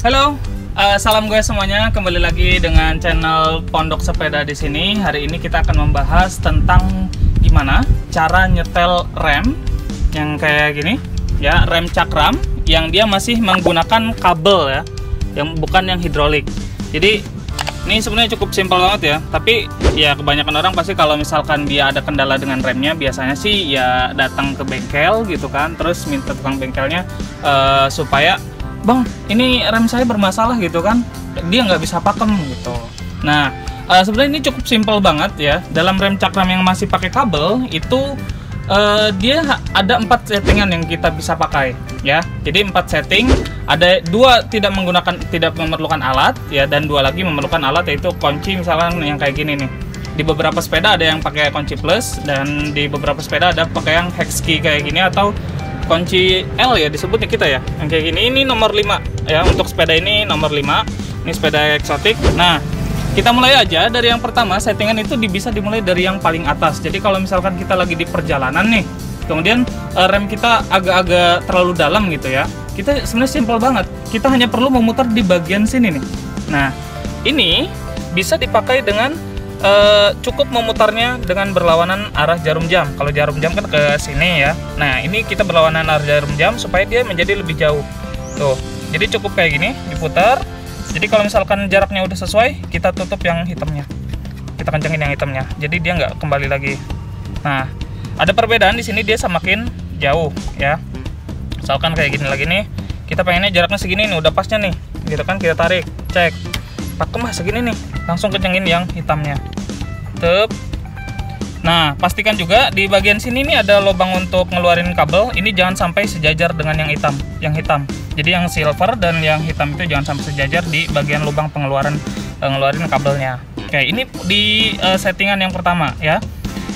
Halo, salam gue semuanya. Kembali lagi dengan channel Pondok Sepeda di sini. Hari ini kita akan membahas tentang gimana cara nyetel rem yang kayak gini, ya, rem cakram yang dia masih menggunakan kabel ya, yang bukan yang hidrolik. Jadi ini sebenarnya cukup simpel banget ya. Tapi ya kebanyakan orang pasti kalau misalkan dia ada kendala dengan remnya, biasanya sih ya datang ke bengkel gitu kan, terus minta tukang bengkelnya supaya bang, ini rem saya bermasalah gitu kan, dia nggak bisa pakem gitu. Nah, sebenarnya ini cukup simpel banget ya. Dalam rem cakram yang masih pakai kabel itu dia ada 4 settingan yang kita bisa pakai ya. Jadi 4 setting, ada 2 tidak memerlukan alat ya, dan 2 lagi memerlukan alat, yaitu kunci misalkan yang kayak gini nih. Di beberapa sepeda ada yang pakai kunci plus, dan di beberapa sepeda ada pakai yang hex key kayak gini, atau kunci L ya disebutnya kita ya, yang kayak gini. Ini nomor 5 ya, untuk sepeda ini nomor 5. Ini sepeda eksotik. Nah, kita mulai aja dari yang pertama. Settingan itu bisa dimulai dari yang paling atas. Jadi kalau misalkan kita lagi di perjalanan nih, kemudian rem kita agak-agak terlalu dalam gitu ya, kita sebenarnya simpel banget. Kita hanya perlu memutar di bagian sini nih. Nah, ini bisa dipakai dengan cukup memutarnya dengan berlawanan arah jarum jam. Kalau jarum jam kan ke sini ya. Nah, ini kita berlawanan arah jarum jam supaya dia menjadi lebih jauh. Tuh, jadi cukup kayak gini, diputar. Jadi kalau misalkan jaraknya udah sesuai, kita tutup yang hitamnya. Kita kencengin yang hitamnya. Jadi dia nggak kembali lagi. Nah, ada perbedaan di sini, dia semakin jauh ya. Misalkan kayak gini lagi nih, kita pengennya jaraknya segini nih, udah pasnya nih. Gitu kan, kita tarik, cek. Pakem lah segini nih, langsung kencengin yang hitamnya. Tep. Nah, pastikan juga di bagian sini nih ada lubang untuk ngeluarin kabel. Ini jangan sampai sejajar dengan yang hitam. Jadi yang silver dan yang hitam itu jangan sampai sejajar di bagian lubang ngeluarin kabelnya. Oke, ini di settingan yang pertama ya.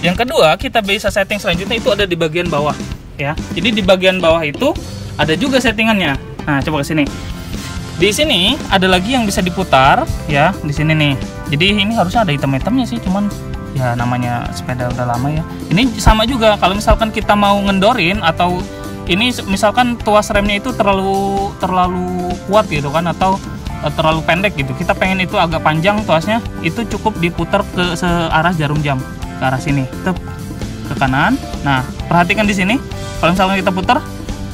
Yang kedua, kita bisa setting selanjutnya itu ada di bagian bawah ya. Jadi di bagian bawah itu ada juga settingannya. Nah, coba ke sini. Di sini ada lagi yang bisa diputar ya, di sini nih. Jadi ini harusnya ada hitam-hitamnya sih, cuman ya namanya sepeda udah lama ya. Ini sama juga kalau misalkan kita mau ngendorin, atau ini misalkan tuas remnya itu terlalu kuat gitu kan, atau terlalu pendek gitu. Kita pengen itu agak panjang tuasnya, itu cukup diputar ke searah jarum jam, ke arah sini. Tep, ke kanan. Nah, perhatikan di sini. Kalau misalkan kita putar,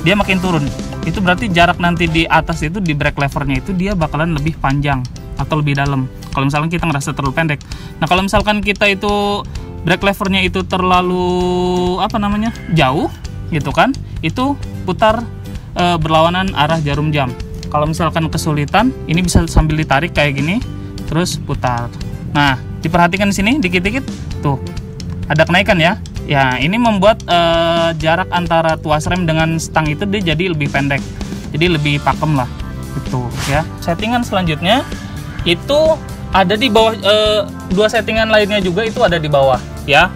dia makin turun. Itu berarti jarak nanti di atas itu, di brake levernya itu dia bakalan lebih panjang atau lebih dalam. Kalau misalkan kita ngerasa terlalu pendek. Nah, kalau misalkan kita itu brake levernya itu terlalu jauh gitu kan, itu putar berlawanan arah jarum jam. Kalau misalkan kesulitan, ini bisa sambil ditarik kayak gini, terus putar. Nah, diperhatikan di sini dikit-dikit tuh ada kenaikan ya. Ya, ini membuat jarak antara tuas rem dengan stang itu dia jadi lebih pendek. Jadi lebih pakem lah. Gitu ya. Settingan selanjutnya itu ada di bawah, 2 settingan lainnya juga itu ada di bawah ya.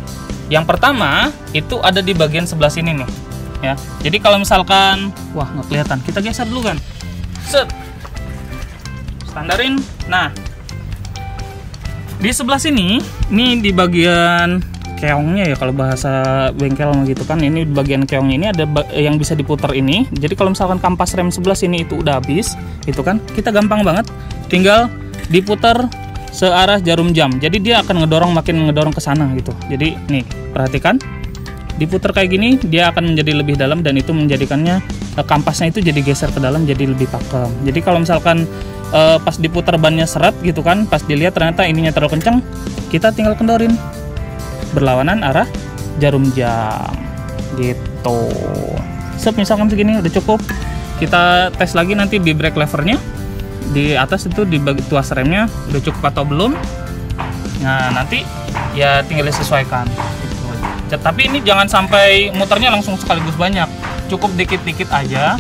Yang pertama itu ada di bagian sebelah sini nih ya. Jadi kalau misalkan nggak kelihatan, kita geser dulu kan. Set. Standarin. Nah, di sebelah sini, ini di bagian keongnya ya, kalau bahasa bengkel gitu kan, ini bagian keongnya ini ada yang bisa diputar ini. Jadi kalau misalkan kampas rem sebelah sini itu udah habis itu kan, kita gampang banget tinggal diputar searah jarum jam. Jadi dia akan makin ngedorong ke sana gitu. Jadi nih, perhatikan, diputar kayak gini, dia akan menjadi lebih dalam, dan itu menjadikannya kampasnya itu jadi geser ke dalam, jadi lebih pakem. Jadi kalau misalkan pas diputar bannya seret gitu kan, pas dilihat ternyata ininya terlalu kencang, kita tinggal kendorin berlawanan arah jarum jam gitu. Misalkan segini udah cukup. Kita tes lagi nanti di brake levernya, di atas itu di tuas remnya udah cukup atau belum. Nah, nanti ya tinggal disesuaikan gitu. Tapi ini jangan sampai muternya langsung sekaligus banyak, cukup dikit-dikit aja,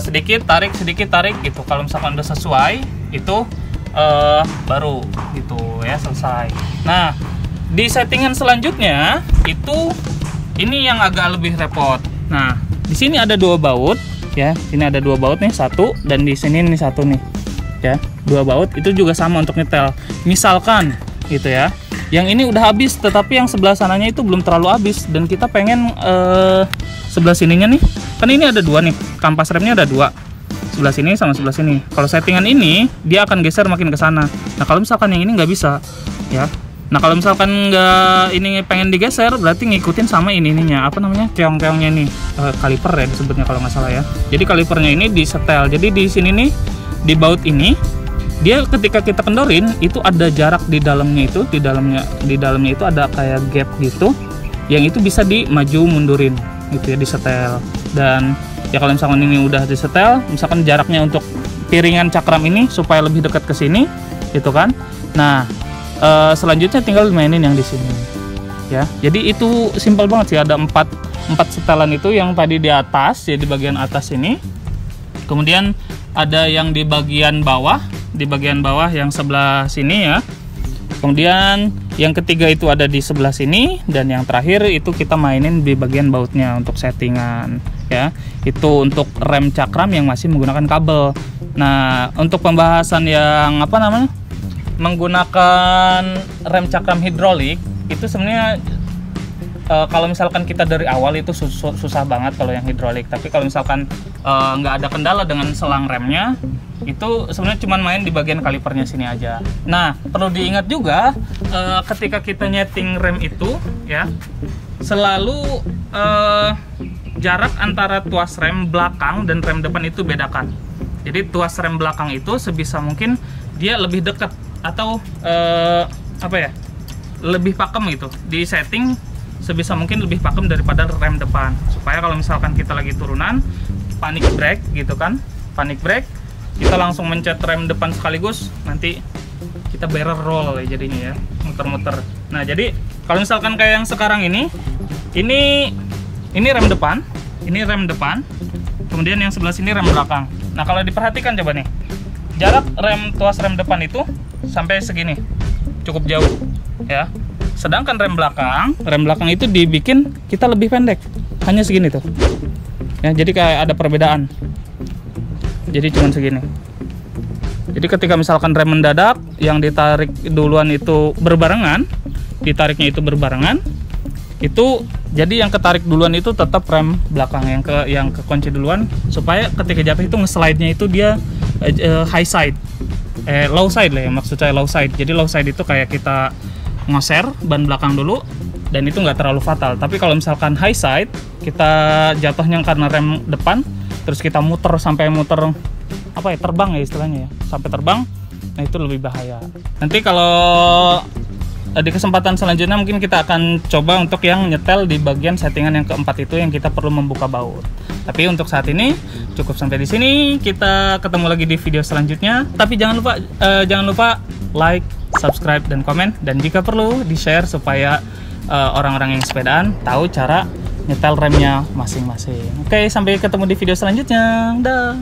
sedikit tarik gitu. Kalau misalkan udah sesuai itu baru gitu ya, selesai. Nah, di settingan selanjutnya itu ini yang agak lebih repot. Nah, di sini ada 2 baut ya. Sini ada 2 baut nih, 1, dan di sini nih 1 nih. Ya, 2 baut itu juga sama untuk nyetel. Misalkan gitu ya, yang ini udah habis tetapi yang sebelah sananya itu belum terlalu habis, dan kita pengen sebelah sininya nih, kan ini ada 2 nih, kampas remnya ada 2. sebelah sini sama sebelah sini. Kalau settingan ini dia akan geser makin ke sana. Nah kalau misalkan yang ini nggak bisa ya. Nah kalau misalkan nggak ini pengen digeser, berarti ngikutin sama ininya apa namanya, keong-keongnya nih, kaliper ya disebutnya kalau nggak salah ya. Jadi kalipernya ini disetel. Jadi di sini nih di baut ini dia ketika kita kendorin itu ada jarak di dalamnya itu, di dalamnya itu ada kayak gap gitu, yang itu bisa dimaju mundurin gitu ya, disetel. Dan ya kalau misalkan ini udah disetel, misalkan jaraknya untuk piringan cakram ini supaya lebih dekat ke sini gitu kan. Nah selanjutnya tinggal mainin yang di sini ya. Jadi itu simpel banget sih, ada empat setelan itu, yang tadi di atas ya, di bagian atas ini, kemudian ada yang di bagian bawah yang sebelah sini ya, kemudian yang ketiga itu ada di sebelah sini, dan yang terakhir itu kita mainin di bagian bautnya untuk settingan ya. Itu untuk rem cakram yang masih menggunakan kabel. Nah untuk pembahasan yang apa namanya, menggunakan rem cakram hidrolik itu sebenarnya kalau misalkan kita dari awal itu susah banget kalau yang hidrolik. Tapi kalau misalkan nggak ada kendala dengan selang remnya, itu sebenarnya cuma main di bagian kalipernya sini aja. Nah perlu diingat juga ketika kita nyeting rem itu ya, selalu jarak antara tuas rem belakang dan rem depan itu bedakan. Jadi tuas rem belakang itu sebisa mungkin dia lebih dekat atau apa ya, lebih pakem gitu, di setting sebisa mungkin lebih pakem daripada rem depan, supaya kalau misalkan kita lagi turunan panic brake gitu kan, panic brake kita langsung mencet rem depan sekaligus, nanti kita barrel roll ya jadinya ya, muter-muter. Nah jadi kalau misalkan kayak yang sekarang ini rem depan, ini rem depan, kemudian yang sebelah sini rem belakang. Nah kalau diperhatikan coba nih, jarak tuas rem depan itu sampai segini, cukup jauh ya. Sedangkan rem belakang itu dibikin kita lebih pendek, hanya segini tuh ya. Jadi kayak ada perbedaan, jadi cuman segini. Jadi ketika misalkan rem mendadak, yang ditarik duluan itu berbarengan, ditariknya itu berbarengan, itu jadi yang ketarik duluan itu tetap rem belakang, yang kekunci duluan, supaya ketika jatuh itu nge-slide-nya itu dia high side, low side lah ya, maksud saya low side. Jadi low side itu kayak kita ngoser ban belakang dulu, dan itu nggak terlalu fatal. Tapi kalau misalkan high side, kita jatuhnya karena rem depan, terus kita muter sampai muter apa ya, terbang ya istilahnya ya, sampai terbang, nah itu lebih bahaya. Nanti kalau di kesempatan selanjutnya mungkin kita akan coba untuk yang nyetel di bagian settingan yang keempat itu, yang kita perlu membuka baut. Tapi untuk saat ini cukup sampai di sini. Kita ketemu lagi di video selanjutnya. Tapi jangan lupa like, subscribe, dan komen, dan jika perlu di share supaya orang-orang yang sepedaan tahu cara nyetel remnya masing-masing. Oke, sampai ketemu di video selanjutnya. Dah.